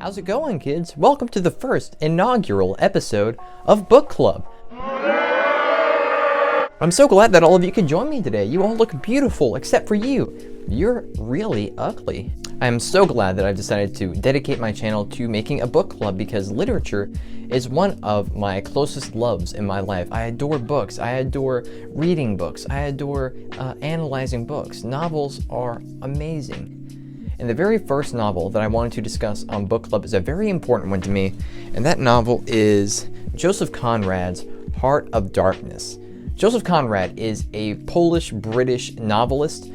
How's it going, kids? Welcome to the first inaugural episode of Book Club. I'm so glad that all of you could join me today. You all look beautiful, except for you. You're really ugly. I am so glad that I've decided to dedicate my channel to making a book club because literature is one of my closest loves in my life. I adore books. I adore reading books. I adore analyzing books. Novels are amazing. And the very first novel that I wanted to discuss on Book Club is a very important one to me, and that novel is Joseph Conrad's Heart of Darkness. Joseph Conrad is a Polish-British novelist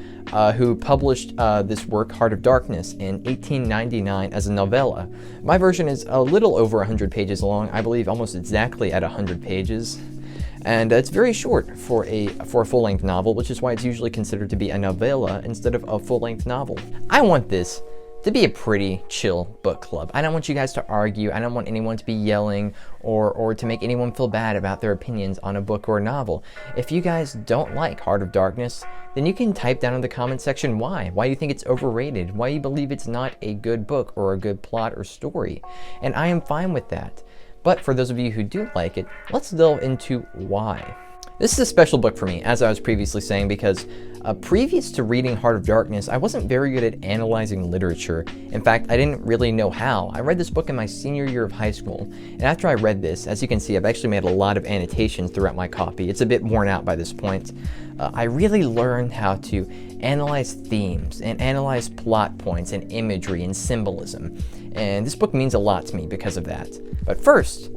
who published this work, Heart of Darkness, in 1899 as a novella. My version is a little over 100 pages long, I believe almost exactly at 100 pages. And it's very short for a full-length novel, which is why it's usually considered to be a novella instead of a full-length novel. I want this to be a pretty chill book club. I don't want you guys to argue. I don't want anyone to be yelling or to make anyone feel bad about their opinions on a book or a novel. If you guys don't like Heart of Darkness, then you can type down in the comment section why you think it's overrated, why you believe it's not a good book or a good plot or story. And I am fine with that. But for those of you who do like it, let's delve into why. This is a special book for me, as I was previously saying, because previous to reading Heart of Darkness, I wasn't very good at analyzing literature. In fact, I didn't really know how. I read this book in my senior year of high school, and after I read this, as you can see, I've actually made a lot of annotations throughout my copy. It's a bit worn out by this point. I really learned how to analyze themes and analyze plot points and imagery and symbolism. And this book means a lot to me because of that. But first,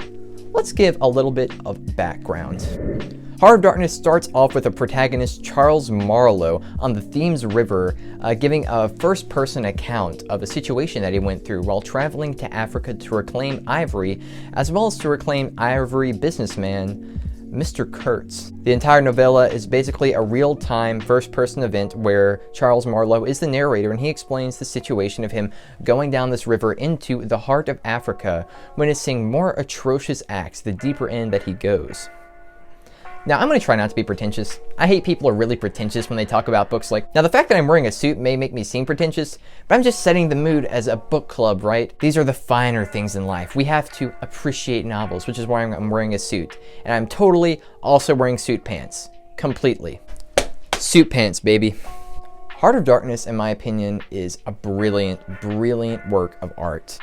let's give a little bit of background. Heart of Darkness starts off with a protagonist, Charles Marlowe, on the Thames River, giving a first-person account of a situation that he went through while traveling to Africa to reclaim ivory, as well as to reclaim ivory businessman Mr. Kurtz. The entire novella is basically a real-time first-person event where Charles Marlowe is the narrator, and he explains the situation of him going down this river into the heart of Africa, witnessing more atrocious acts the deeper in that he goes. Now, I'm going to try not to be pretentious. I hate people who are really pretentious when they talk about books like... Now, the fact that I'm wearing a suit may make me seem pretentious, but I'm just setting the mood as a book club, right? These are the finer things in life. We have to appreciate novels, which is why I'm wearing a suit. And I'm totally also wearing suit pants. Completely. Suit pants, baby. Heart of Darkness, in my opinion, is a brilliant, brilliant work of art.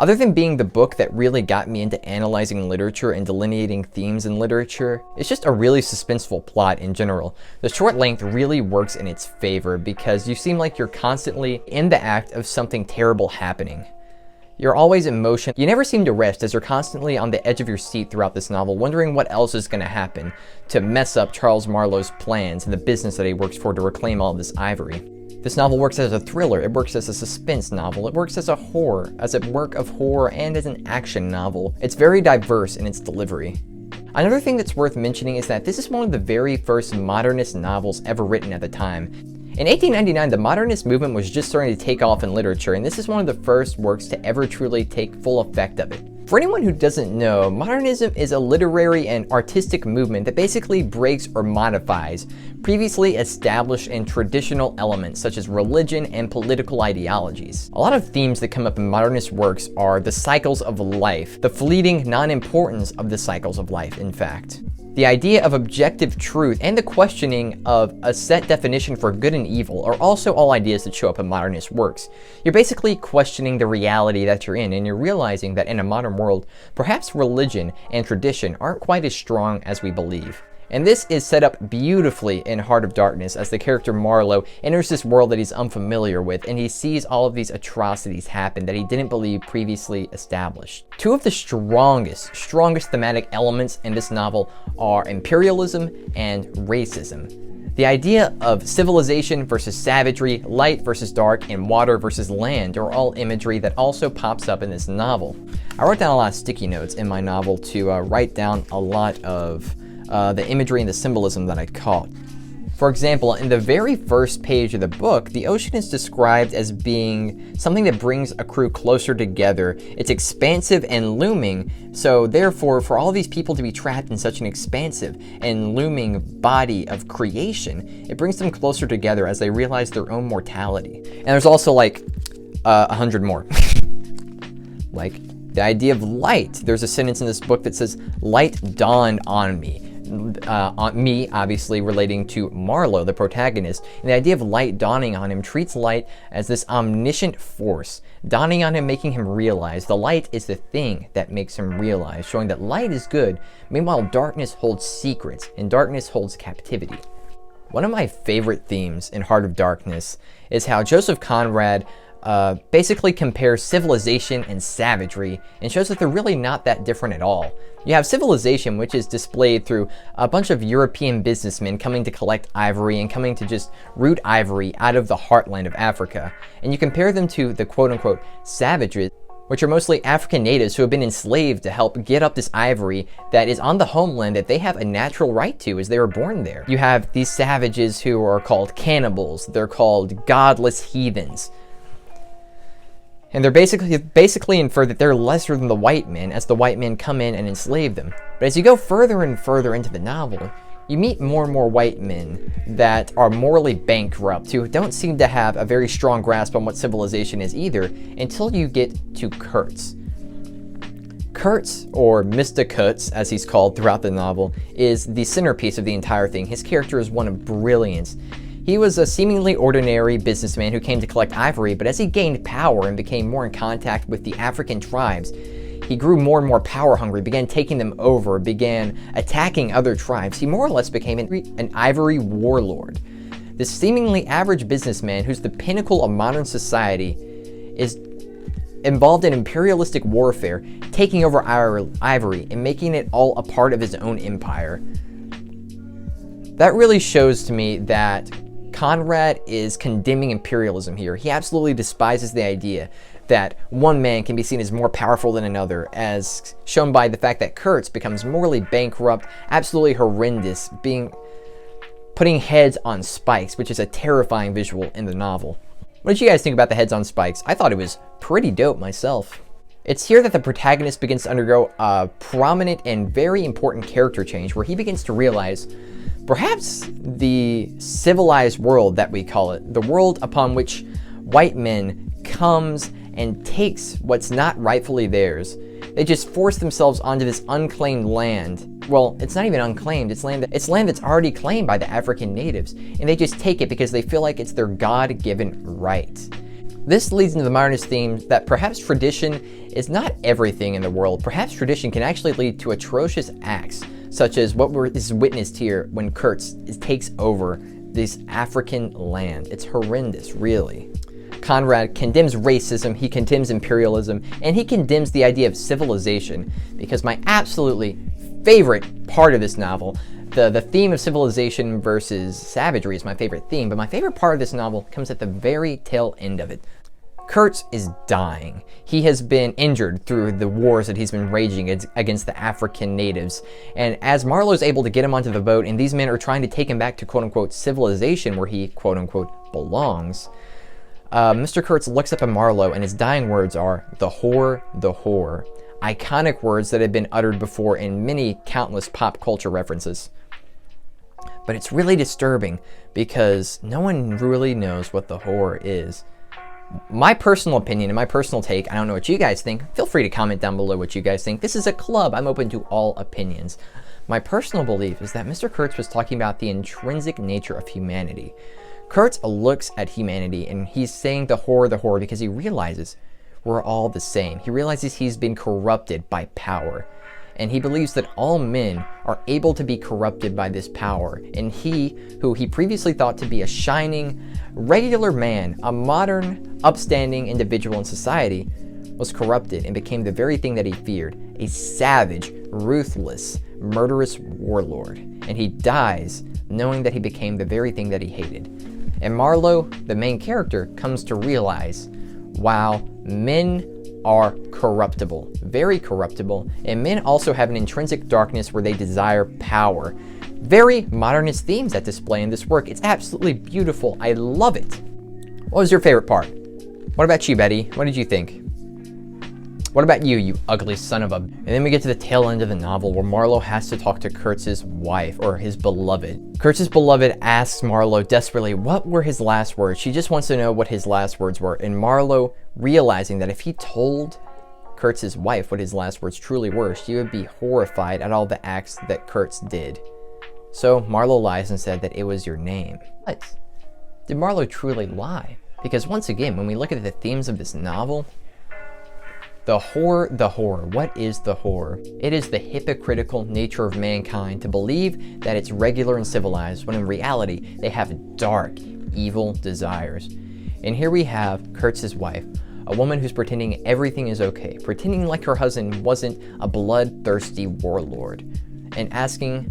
Other than being the book that really got me into analyzing literature and delineating themes in literature, it's just a really suspenseful plot in general. The short length really works in its favor because you seem like you're constantly in the act of something terrible happening. You're always in motion. You never seem to rest as you're constantly on the edge of your seat throughout this novel, wondering what else is going to happen to mess up Charles Marlowe's plans and the business that he works for to reclaim all this ivory. This novel works as a thriller, it works as a suspense novel, it works as a horror, as a work of horror, and as an action novel. It's very diverse in its delivery. Another thing that's worth mentioning is that this is one of the very first modernist novels ever written at the time. In 1899, the modernist movement was just starting to take off in literature, and this is one of the first works to ever truly take full effect of it. For anyone who doesn't know, modernism is a literary and artistic movement that basically breaks or modifies previously established and traditional elements such as religion and political ideologies. A lot of themes that come up in modernist works are the cycles of life, the fleeting non-importance of the cycles of life, in fact. The idea of objective truth and the questioning of a set definition for good and evil are also all ideas that show up in modernist works. You're basically questioning the reality that you're in, and you're realizing that in a modern world, perhaps religion and tradition aren't quite as strong as we believe. And this is set up beautifully in Heart of Darkness as the character Marlowe enters this world that he's unfamiliar with, and he sees all of these atrocities happen that he didn't believe previously established. Two of the strongest thematic elements in this novel are imperialism and racism. The idea of civilization versus savagery, light versus dark, and water versus land are all imagery that also pops up in this novel. I wrote down a lot of sticky notes in my novel to write down a lot of the imagery and the symbolism that I caught. For example, in the very first page of the book, the ocean is described as being something that brings a crew closer together. It's expansive and looming, so therefore, for all these people to be trapped in such an expansive and looming body of creation, it brings them closer together as they realize their own mortality. And there's also like 100 more. like the idea of light. There's a sentence in this book that says, "Light dawned on me." On me, obviously relating to Marlowe, the protagonist. And the idea of light dawning on him treats light as this omniscient force, dawning on him, making him realize the light is the thing that makes him realize, showing that light is good. Meanwhile, darkness holds secrets, and darkness holds captivity. One of my favorite themes in Heart of Darkness is how Joseph Conrad basically compares civilization and savagery and shows that they're really not that different at all. You have civilization, which is displayed through a bunch of European businessmen coming to collect ivory and coming to just root ivory out of the heartland of Africa. And you compare them to the quote-unquote savages, which are mostly African natives who have been enslaved to help get up this ivory that is on the homeland that they have a natural right to as they were born there. You have these savages who are called cannibals. They're called godless heathens. And they're basically infer that they're lesser than the white men as the white men come in and enslave them. But as you go further and further into the novel, you meet more and more white men that are morally bankrupt, who don't seem to have a very strong grasp on what civilization is either, until you get to Kurtz. Kurtz, or Mr. Kurtz, as he's called throughout the novel, is the centerpiece of the entire thing. His character is one of brilliance. He was a seemingly ordinary businessman who came to collect ivory, but as he gained power and became more in contact with the African tribes, he grew more and more power hungry, began taking them over, began attacking other tribes. He more or less became an ivory warlord. This seemingly average businessman, who's the pinnacle of modern society, is involved in imperialistic warfare, taking over ivory and making it all a part of his own empire. That really shows to me that Conrad is condemning imperialism here. He absolutely despises the idea that one man can be seen as more powerful than another, as shown by the fact that Kurtz becomes morally bankrupt, absolutely horrendous, putting heads on spikes, which is a terrifying visual in the novel. What did you guys think about the heads on spikes? I thought it was pretty dope myself. It's here that the protagonist begins to undergo a prominent and very important character change, where he begins to realize perhaps the civilized world that we call it, the world upon which white men comes and takes what's not rightfully theirs. They just force themselves onto this unclaimed land. Well, it's not even unclaimed, it's land that's already claimed by the African natives, and they just take it because they feel like it's their God-given right. This leads into the modernist theme that perhaps tradition is not everything in the world. Perhaps tradition can actually lead to atrocious acts, such as what is witnessed here when Kurtz takes over this African land. It's horrendous, really. Conrad condemns racism, he condemns imperialism, and he condemns the idea of civilization, because my absolutely favorite part of this novel, the theme of civilization versus savagery is my favorite theme, but my favorite part of this novel comes at the very tail end of it. Kurtz is dying. He has been injured through the wars that he's been raging against the African natives. And as Marlowe's able to get him onto the boat, and these men are trying to take him back to quote-unquote civilization where he quote-unquote belongs, Mr. Kurtz looks up at Marlowe, and his dying words are, "The whore, the whore." Iconic words that have been uttered before in many countless pop culture references. But it's really disturbing because no one really knows what the whore is. My personal opinion and my personal take, I don't know what you guys think. Feel free to comment down below what you guys think. This is a club. I'm open to all opinions. My personal belief is that Mr. Kurtz was talking about the intrinsic nature of humanity. Kurtz looks at humanity and he's saying the whore because he realizes we're all the same. He realizes he's been corrupted by power. And he believes that all men are able to be corrupted by this power. And he, who he previously thought to be a shining, regular man, a modern, upstanding individual in society, was corrupted and became the very thing that he feared, a savage, ruthless, murderous warlord. And he dies knowing that he became the very thing that he hated. And Marlowe, the main character, comes to realize, wow, men are corruptible, very corruptible, and men also have an intrinsic darkness where they desire power. Very modernist themes that display in this work. It's absolutely beautiful. I love it. What was your favorite part? What about you, Betty? What did you think? What about you, you ugly son of a... And then we get to the tail end of the novel where Marlowe has to talk to Kurtz's wife, or his beloved. Kurtz's beloved asks Marlowe desperately what were his last words. She just wants to know what his last words were. And Marlowe, realizing that if he told Kurtz's wife what his last words truly were, she would be horrified at all the acts that Kurtz did. So Marlowe lies and said that it was your name. But did Marlowe truly lie? Because once again, when we look at the themes of this novel, the horror. What is the horror? It is the hypocritical nature of mankind to believe that it's regular and civilized, when in reality, they have dark, evil desires. And here we have Kurtz's wife, a woman who's pretending everything is okay, pretending like her husband wasn't a bloodthirsty warlord, and asking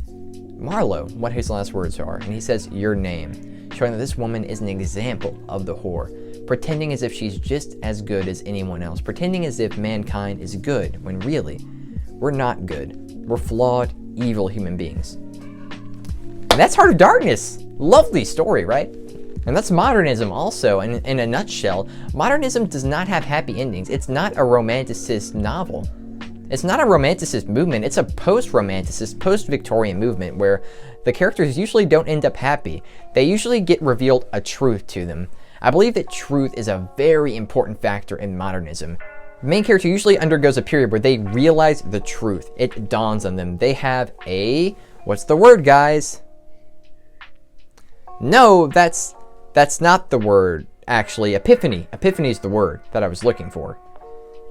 Marlowe what his last words are. And he says, your name, showing that this woman is an example of the whore, pretending as if she's just as good as anyone else, pretending as if mankind is good, when really, we're not good. We're flawed, evil human beings. And that's Heart of Darkness. Lovely story, right? And that's modernism also, in a nutshell. Modernism does not have happy endings. It's not a romanticist novel. It's not a romanticist movement. It's a post-romanticist, post-Victorian movement where the characters usually don't end up happy. They usually get revealed a truth to them. I believe that truth is a very important factor in modernism. The main character usually undergoes a period where they realize the truth. It dawns on them. They have a, what's the word, guys? No, that's not the word, actually. Epiphany. Epiphany is the word that I was looking for.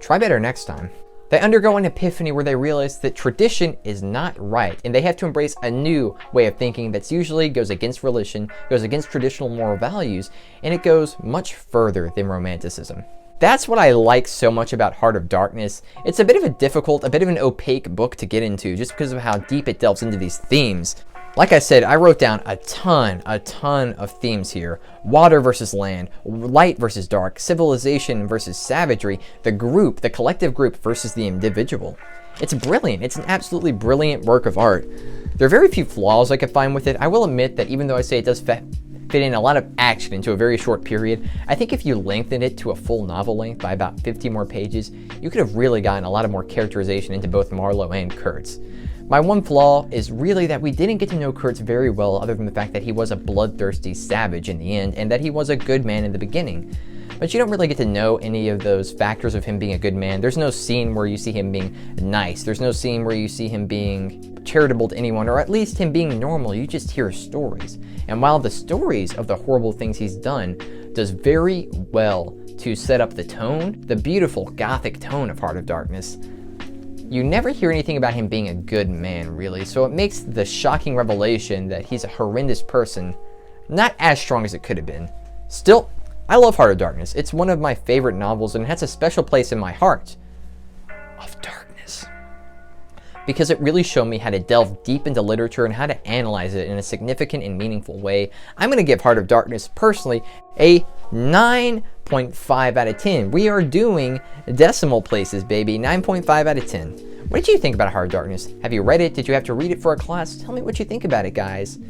Try better next time. They undergo an epiphany where they realize that tradition is not right, and they have to embrace a new way of thinking that usually goes against religion, goes against traditional moral values, and it goes much further than romanticism. That's what I like so much about Heart of Darkness. It's a bit of a difficult, a bit of an opaque book to get into just because of how deep it delves into these themes. Like I said, I wrote down a ton of themes here. Water versus land, light versus dark, civilization versus savagery, the group, the collective group versus the individual. It's brilliant. It's an absolutely brilliant work of art. There are very few flaws I could find with it. I will admit that even though I say it does fit in a lot of action into a very short period, I think if you lengthened it to a full novel length by about 50 more pages, you could have really gotten a lot of more characterization into both Marlowe and Kurtz. My one flaw is really that we didn't get to know Kurtz very well, other than the fact that he was a bloodthirsty savage in the end, and that he was a good man in the beginning. But you don't really get to know any of those factors of him being a good man. There's no scene where you see him being nice. There's no scene where you see him being charitable to anyone, or at least him being normal. You just hear stories. And while the stories of the horrible things he's done does very well to set up the tone, the beautiful gothic tone of Heart of Darkness, you never hear anything about him being a good man, really, so it makes the shocking revelation that he's a horrendous person not as strong as it could have been. Still, I love Heart of Darkness. It's one of my favorite novels, and it has a special place in my heart of darkness, because it really showed me how to delve deep into literature and how to analyze it in a significant and meaningful way. I'm going to give Heart of Darkness, personally, a 9.5 out of 10. We are doing decimal places, baby. 9.5 out of 10. What did you think about Heart of Darkness? Have you read it? Did you have to read it for a class? Tell me what you think about it, guys.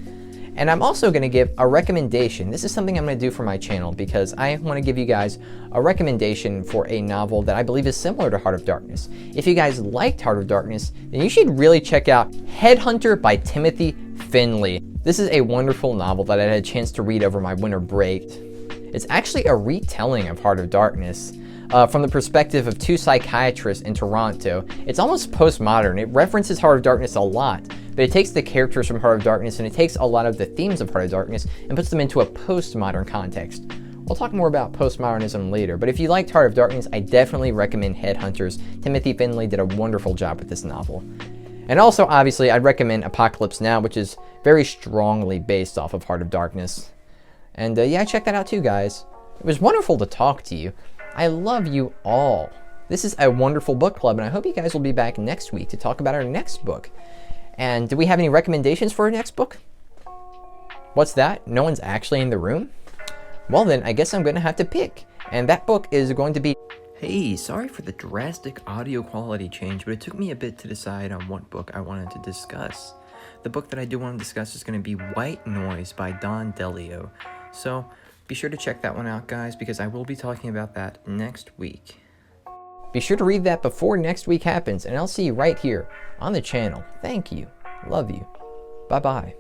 And I'm also going to give a recommendation. This is something I'm going to do for my channel because I want to give you guys a recommendation for a novel that I believe is similar to Heart of Darkness. If you guys liked Heart of Darkness, then you should really check out Headhunter by Timothy Finley. This is a wonderful novel that I had a chance to read over my winter break. It's actually a retelling of Heart of Darkness from the perspective of two psychiatrists in Toronto. It's almost postmodern. It references Heart of Darkness a lot, but it takes the characters from Heart of Darkness and it takes a lot of the themes of Heart of Darkness and puts them into a postmodern context. We'll talk more about postmodernism later, but if you liked Heart of Darkness, I definitely recommend Headhunters. Timothy Finley did a wonderful job with this novel. And also, obviously, I'd recommend Apocalypse Now, which is very strongly based off of Heart of Darkness. And yeah, check that out too, guys. It was wonderful to talk to you. I love you all. This is a wonderful book club, and I hope you guys will be back next week to talk about our next book. And do we have any recommendations for our next book? What's that? No one's actually in the room? Well then, I guess I'm going to have to pick. And that book is going to be... Hey, sorry for the drastic audio quality change, but it took me a bit to decide on what book I wanted to discuss. The book that I do want to discuss is going to be White Noise by DeLillo. So be sure to check that one out, guys, because I will be talking about that next week. Be sure to read that before next week happens, and I'll see you right here on the channel. Thank you. Love you. Bye-bye.